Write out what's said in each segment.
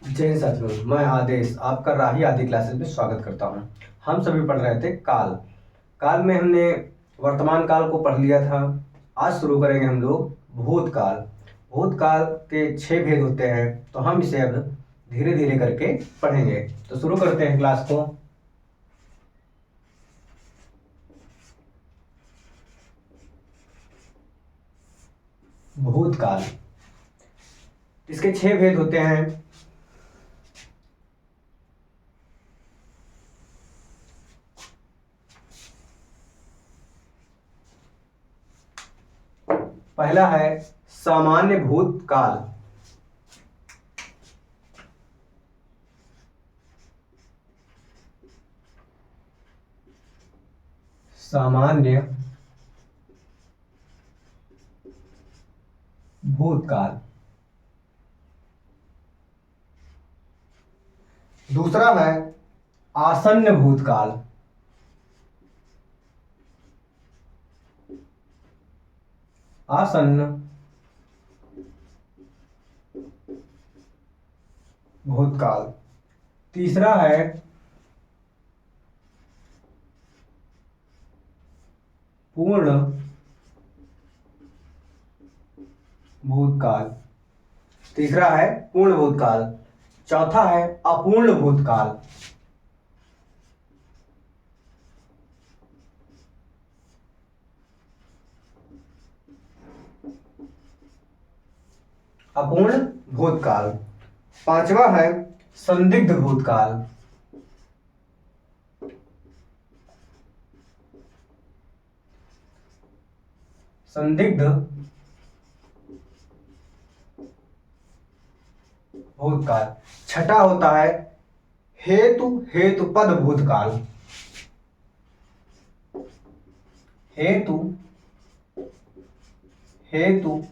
जय सद्गुरु। मैं आदेश आपका राही आदि क्लासेस में स्वागत करता हूँ। हम सभी पढ़ रहे थे काल। काल में हमने वर्तमान काल को पढ़ लिया था। आज शुरू करेंगे हम लोग भूतकाल। भूतकाल के 6 भेद होते हैं, तो हम इसे अब धीरे धीरे करके पढ़ेंगे। तो शुरू करते हैं क्लास को। भूतकाल, इसके 6 भेद होते हैं। पहला है सामान्य भूतकाल। सामान्य भूतकाल। दूसरा है आसन्न भूतकाल। आसन्न भूतकाल। तीसरा है पूर्ण भूतकाल। तीसरा है पूर्ण भूतकाल। चौथा है अपूर्ण भूतकाल। अपूर्ण भूतकाल। पांचवा है संदिग्ध भूतकाल। संदिग्ध भूतकाल। छठा होता है हेतुपद भूतकाल। हेतुपद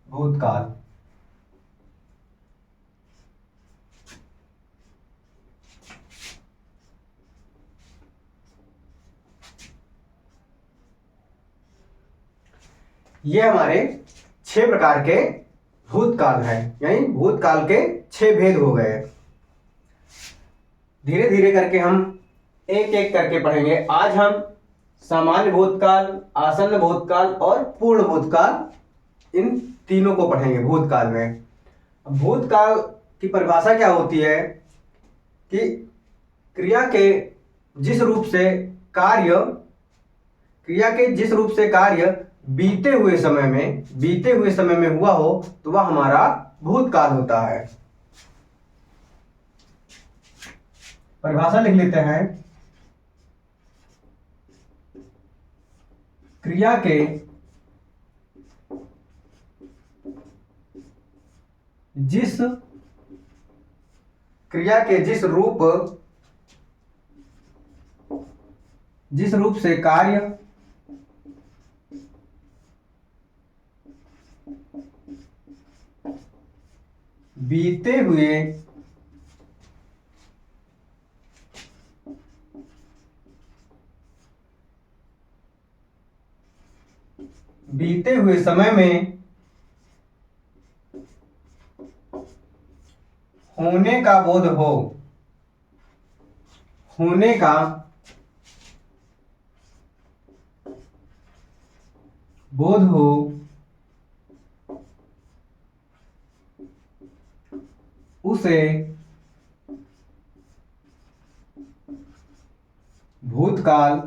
भूतकाल। ये हमारे 6 प्रकार के भूतकाल हैं, यानी भूतकाल के 6 भेद हो गए। धीरे धीरे करके हम एक एक करके पढ़ेंगे। आज हम सामान्य भूतकाल, आसन्न भूतकाल और पूर्ण भूतकाल, इन तीनों को पढ़ेंगे भूतकाल में। भूतकाल की परिभाषा क्या होती है कि क्रिया के जिस रूप से कार्य बीते हुए समय में हुआ हो, तो वह हमारा भूतकाल होता है। परिभाषा लिख लेते हैं। क्रिया के जिस रूप से कार्य बीते हुए समय में होने का बोध हो, उसे भूतकाल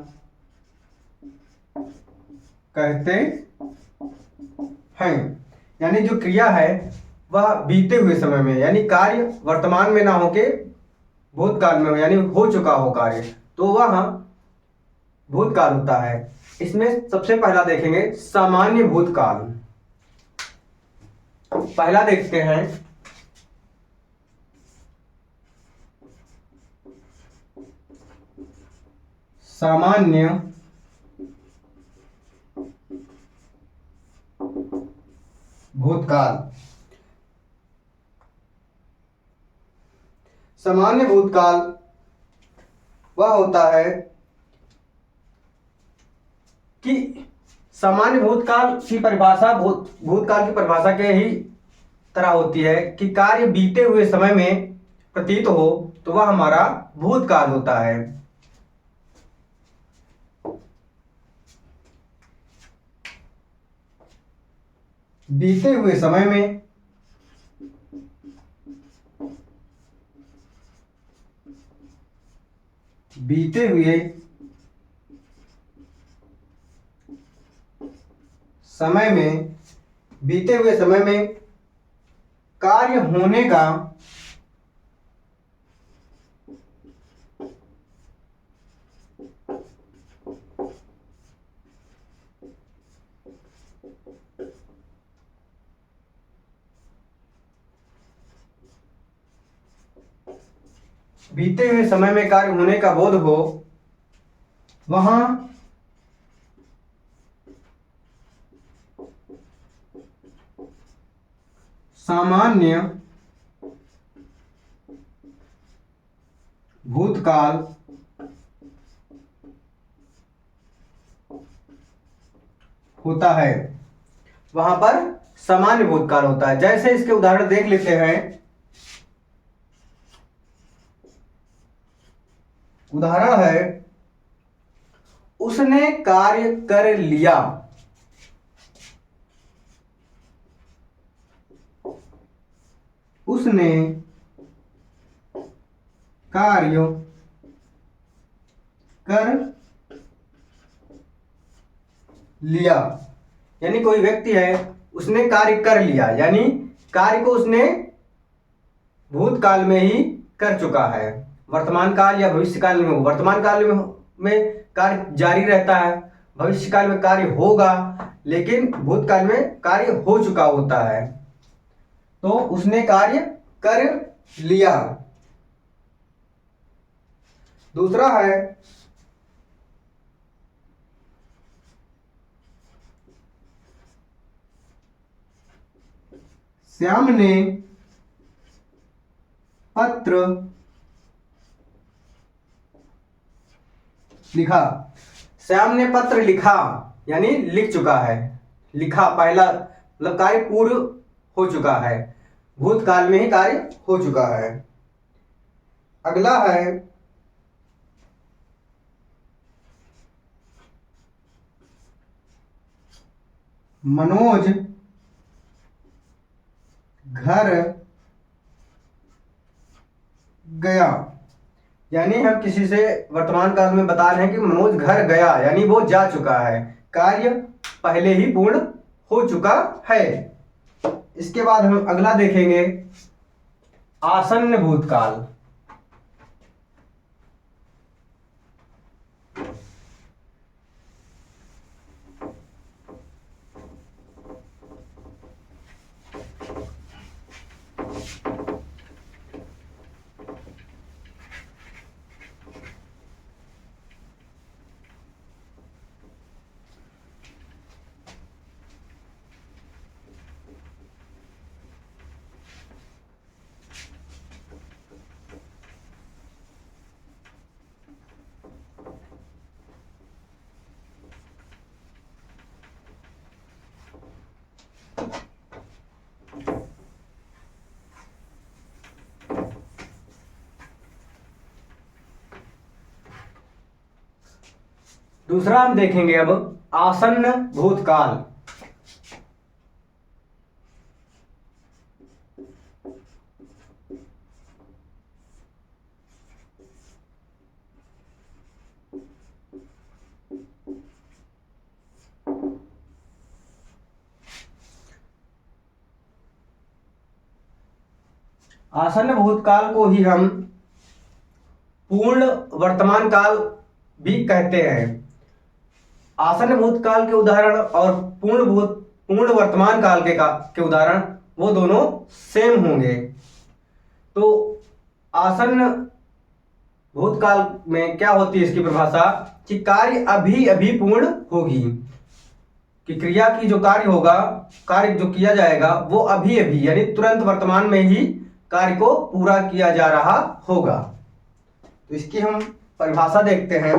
कहते हैं। यानी जो क्रिया है वह बीते हुए समय में, यानी कार्य वर्तमान में ना होके भूतकाल में हो, यानी हो चुका हो कार्य, तो वह भूतकाल होता है। इसमें सबसे पहला देखेंगे सामान्य भूतकाल। पहला देखते हैं सामान्य भूतकाल। सामान्य भूतकाल वह होता है कि सामान्य भूतकाल की परिभाषा भूतकाल की परिभाषा के ही तरह होती है कि कार्य बीते हुए समय में प्रतीत हो तो वह हमारा भूतकाल होता है। बीते हुए समय में बीते हुए समय में कार्य होने का बीते हुए समय में कार्य होने का बोध हो वहां सामान्य भूतकाल होता है। वहां पर सामान्य भूतकाल होता है। जैसे इसके उदाहरण देख लेते हैं। उदाहरण है, उसने कार्य कर लिया। उसने कार्य कर लिया, यानी कोई व्यक्ति है, उसने कार्य कर लिया, यानी कार्य को उसने भूतकाल में ही कर चुका है। वर्तमान काल या भविष्य काल में हो, वर्तमान काल में कार्य जारी रहता है, भविष्य काल में कार्य होगा, लेकिन भूतकाल में कार्य हो चुका होता है। तो उसने कार्य कर लिया। दूसरा है, श्याम ने पत्र लिखा। श्याम ने पत्र लिखा यानी लिख चुका है। लिखा पहला मतलब कार्य पूर्ण हो चुका है, भूतकाल में ही कार्य हो चुका है। अगला है, मनोज घर गया, यानी हम किसी से वर्तमान काल में बता रहे हैं कि मनोज घर गया, यानी वो जा चुका है, कार्य पहले ही पूर्ण हो चुका है। इसके बाद हम अगला देखेंगे, आसन्न भूतकाल। दूसरा हम देखेंगे अब आसन्न भूतकाल। आसन्न भूतकाल को ही हम पूर्ण वर्तमान काल भी कहते हैं। आसन्न भूतकाल के उदाहरण और पूर्ण वर्तमान काल के उदाहरण वो दोनों सेम होंगे। तो आसन्न भूतकाल में क्या होती है इसकी परिभाषा कि कार्य अभी अभी पूर्ण होगी, कि क्रिया की जो कार्य जो किया जाएगा वो अभी अभी यानी तुरंत वर्तमान में ही कार्य को पूरा किया जा रहा होगा। तो इसकी हम परिभाषा देखते हैं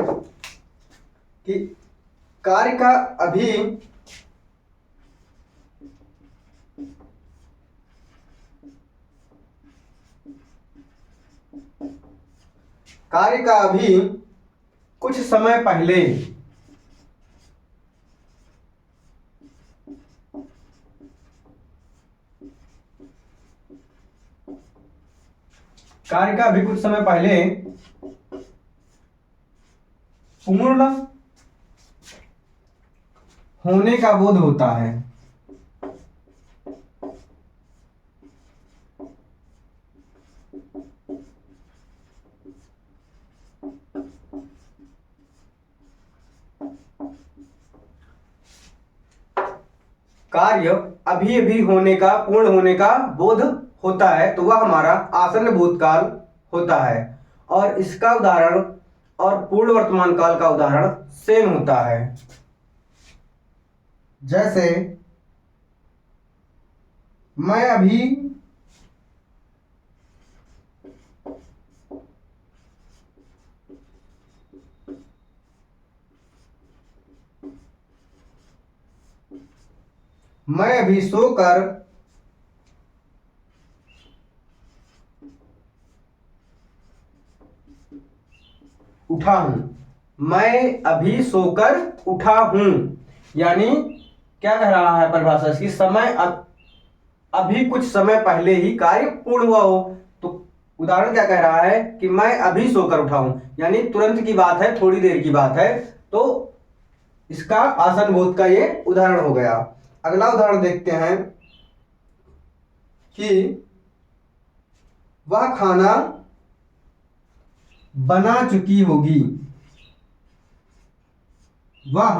कि कार्य का अभी कार्य का अभी कुछ समय पहले कार्य का अभी कुछ समय पहले पूर्ण होने का बोध होता है। कार्य अभी अभी होने का, पूर्ण होने का बोध होता है, तो वह हमारा आसन्न भूतकाल होता है। और इसका उदाहरण और पूर्ण वर्तमान काल का उदाहरण सेम होता है। जैसे मैं अभी सोकर उठा हूं। मैं अभी सोकर उठा हूं, यानी क्या कह रहा है परिभाषा इसकी, समय अभी कुछ समय पहले ही कार्य पूर्ण हुआ हो। तो उदाहरण क्या कह रहा है कि मैं अभी सोकर उठा हूं, यानी तुरंत की बात है, थोड़ी देर की बात है। तो इसका आसन भूत का ये उदाहरण हो गया। अगला उदाहरण देखते हैं कि वह खाना बना चुकी होगी। वह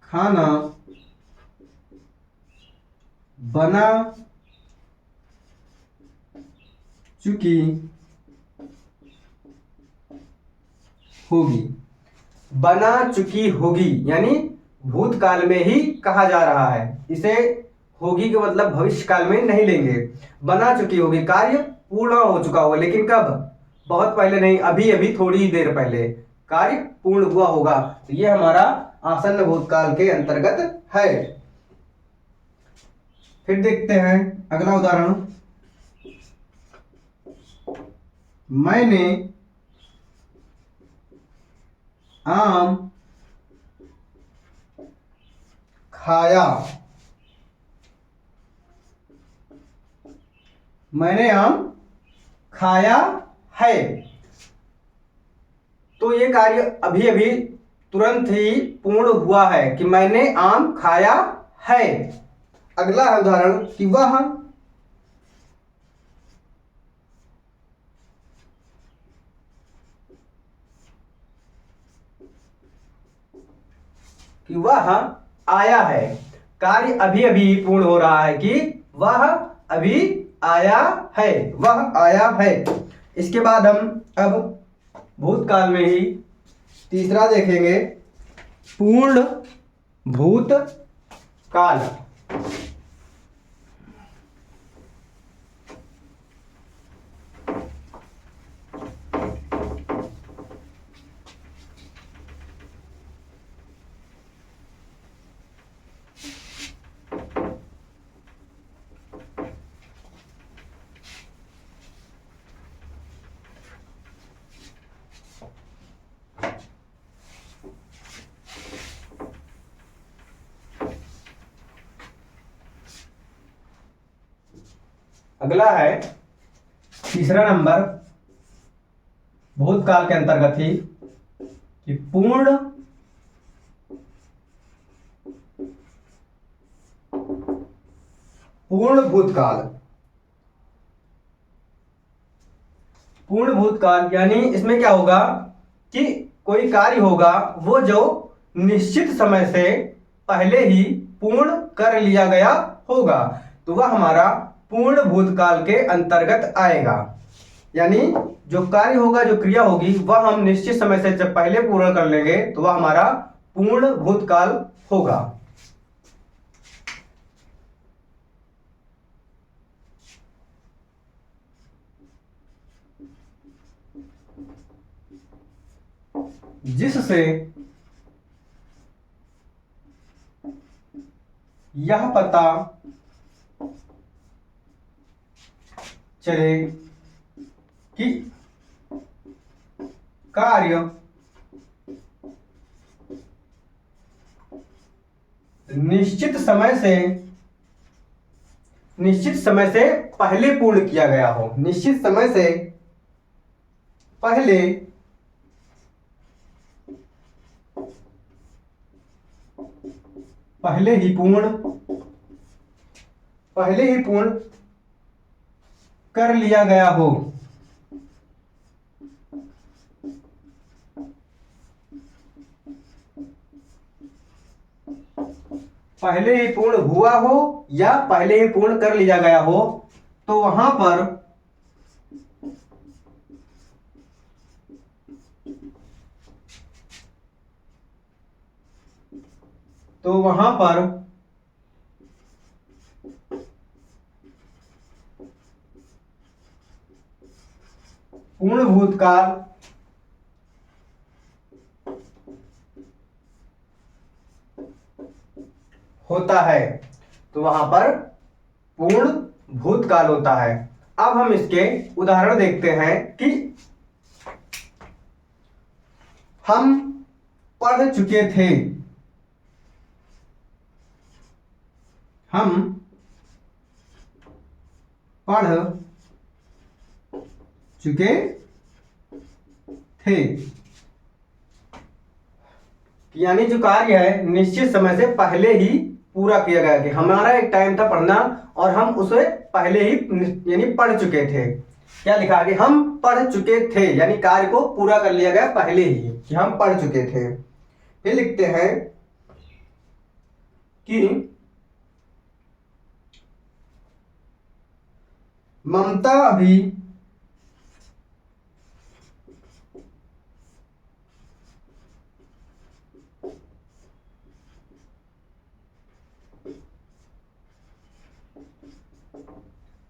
खाना बना चुकी होगी। बना चुकी होगी यानी भूतकाल में ही कहा जा रहा है, इसे होगी के मतलब भविष्य काल में नहीं लेंगे। बना चुकी होगी, कार्य पूर्ण हो चुका होगा, लेकिन कब? बहुत पहले नहीं, अभी अभी थोड़ी ही देर पहले कार्य पूर्ण हुआ होगा। तो ये हमारा आसन्न भूतकाल के अंतर्गत है। फिर देखते हैं अगला उदाहरण। मैंने आम खाया। मैंने आम खाया है। तो ये कार्य अभी अभी तुरंत ही पूर्ण हुआ है कि मैंने आम खाया है। अगला है उदाहरण कि वह आया है। कार्य अभी अभी पूर्ण हो रहा है कि वह अभी आया है, वह आया है। इसके बाद हम अब भूतकाल में ही तीसरा देखेंगे, पूर्ण भूतकाल। अगला है तीसरा नंबर भूतकाल के अंतर्गत ही कि पूर्ण भूतकाल। पूर्ण भूतकाल यानी इसमें क्या होगा कि कोई कार्य होगा वो जो निश्चित समय से पहले ही पूर्ण कर लिया गया होगा, तो वह हमारा पूर्ण भूतकाल के अंतर्गत आएगा। यानी जो कार्य होगा, जो क्रिया होगी, वह हम निश्चित समय से जब पहले पूर्ण कर लेंगे तो वह हमारा पूर्ण भूतकाल होगा। जिससे यह पता चले कि कार्य निश्चित समय से पहले पूर्ण किया गया हो, निश्चित समय से पहले ही पूर्ण कर लिया गया हो। पहले ही पूर्ण हुआ हो या पहले ही पूर्ण कर लिया गया हो, तो वहां पर पूर्ण भूतकाल होता है, तो वहां पर पूर्ण भूतकाल होता है। अब हम इसके उदाहरण देखते हैं कि हम पढ़ चुके थे, हम पढ़ चुके थे, यानी जो कार्य है निश्चित समय से पहले ही पूरा किया गया कि हमारा एक टाइम था पढ़ना और हम उसे पहले ही यानी पढ़ चुके थे। क्या लिखा आगे, हम पढ़ चुके थे, यानी कार्य को पूरा कर लिया गया पहले ही कि हम पढ़ चुके थे। फिर लिखते हैं कि ममता अभी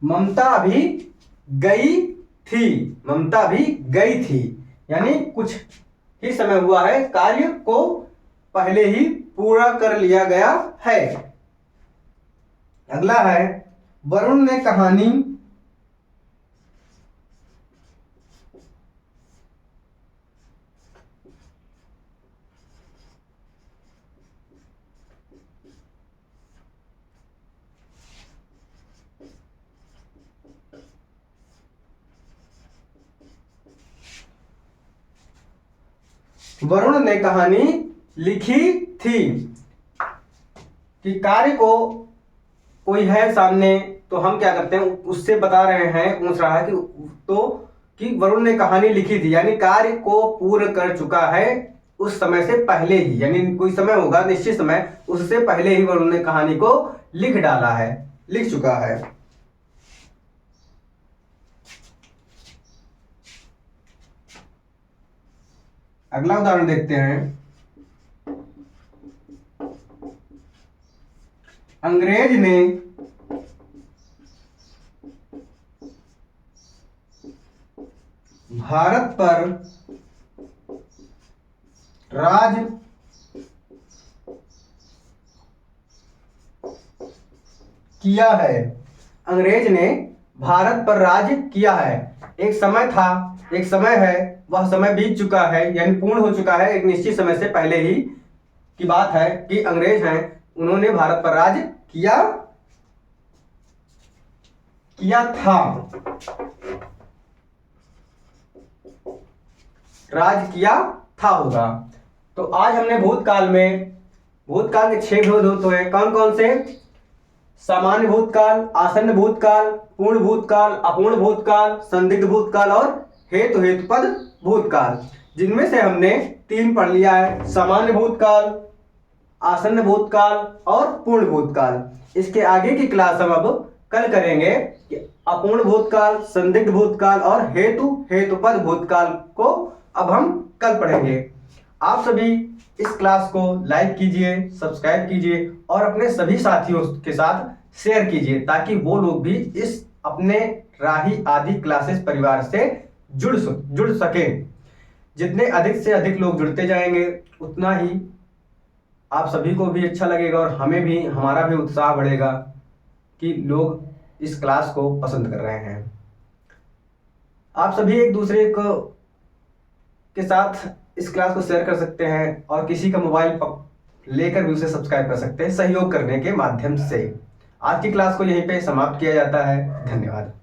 ममता भी गई थी, यानी कुछ ही समय हुआ है, कार्य को पहले ही पूरा कर लिया गया है। अगला है, वरुण ने कहानी लिखी थी कि कार्य को कोई है सामने, तो हम क्या करते हैं उससे बता रहे हैं, पूछ रहा है कि वरुण ने कहानी लिखी थी, यानी कार्य को पूर्ण कर चुका है उस समय से पहले ही, यानी कोई समय होगा निश्चित समय, उससे पहले ही वरुण ने कहानी को लिख डाला है, लिख चुका है। अगला उदाहरण देखते हैं, अंग्रेज ने भारत पर राज किया है। अंग्रेज ने भारत पर राज किया है। एक समय था, एक समय है, वह समय बीत चुका है, यानी पूर्ण हो चुका है, एक निश्चित समय से पहले ही की बात है कि अंग्रेज हैं, उन्होंने भारत पर राज किया था, राज किया था होगा। तो आज हमने भूतकाल के 6 भेद हुए, कौन कौन से, सामान्य भूतकाल, आसन्न भूतकाल, पूर्ण भूतकाल, अपूर्ण भूतकाल, संदिग्ध भूतकाल और हेतुपद भूतकाल, जिनमें से हमने 3 पढ़ लिया है, सामान्य भूतकाल, आसन्न भूतकाल और पूर्ण भूतकाल। इसके आगे की क्लास हम अब कल करेंगे कि अपूर्ण भूतकाल, संदिग्ध भूतकाल और हेतुपद भूतकाल को अब हम कल पढ़ेंगे। आप सभी इस क्लास को लाइक कीजिए, सब्सक्राइब कीजिए और अपने सभी साथियों के साथ शेयर कीजिए, ताकि वो लोग भी इस अपने राही आदि क्लासेस परिवार से जुड़ सके। जितने अधिक से अधिक लोग जुड़ते जाएंगे उतना ही आप सभी को भी अच्छा लगेगा और हमारा भी उत्साह बढ़ेगा कि लोग इस क्लास को पसंद कर रहे हैं। आप सभी एक दूसरे को के साथ इस क्लास को शेयर कर सकते हैं और किसी का मोबाइल लेकर भी उसे सब्सक्राइब कर सकते हैं सहयोग करने के माध्यम से। आज की क्लास को यहीं पे समाप्त किया जाता है। धन्यवाद।